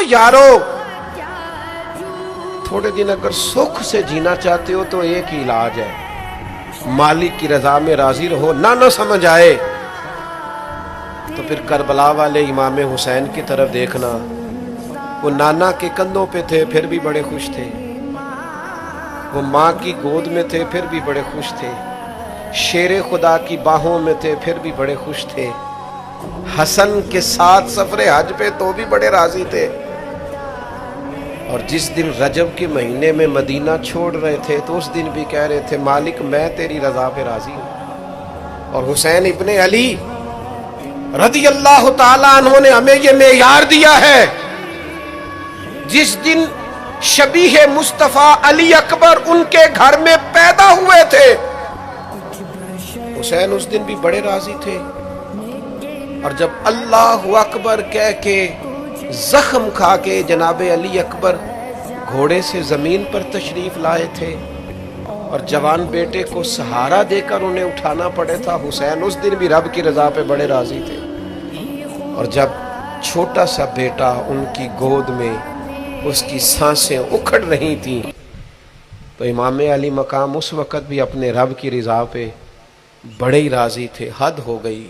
यारो थोड़े दिन अगर सुख से जीना चाहते हो तो एक ही इलाज है, मालिक की रजा में राजी रहो। ना समझ आए तो फिर करबला वाले इमाम हुसैन की तरफ देखना, वो नाना के कंधों पे थे फिर भी बड़े खुश थे, वो माँ की गोद में थे फिर भी बड़े खुश थे, शेर खुदा की बाहों में थे फिर भी बड़े खुश थे, हसन के साथ सफरे हज पे तो भी बड़े राजी थे। और जिस दिन रजब के महीने में मदीना छोड़ रहे थे तो उस दिन भी कह रहे थे मालिक मैं तेरी रजा पे राजी हूँ। और हुसैन इब्ने अली रज़ी अल्लाह ताला अन्हु ने हमें ये मेयार दिया है, जिस दिन शबीह मुस्तफा अली अकबर उनके घर में पैदा हुए थे, हुसैन उस दिन भी बड़े राजी थे। और जब अल्लाह अकबर कह के जख्म खा के जनाबे अली अकबर घोड़े से जमीन पर तशरीफ लाए थे और जवान बेटे को सहारा देकर उन्हें उठाना पड़े था, हुसैन उस दिन भी रब की रजा पे बड़े राजी थे। और जब छोटा सा बेटा उनकी गोद में उसकी सांसें उखड़ रही थी तो इमाम अली मकाम उस वक़्त भी अपने रब की रजा पे बड़े ही राजी थे, हद हो गई।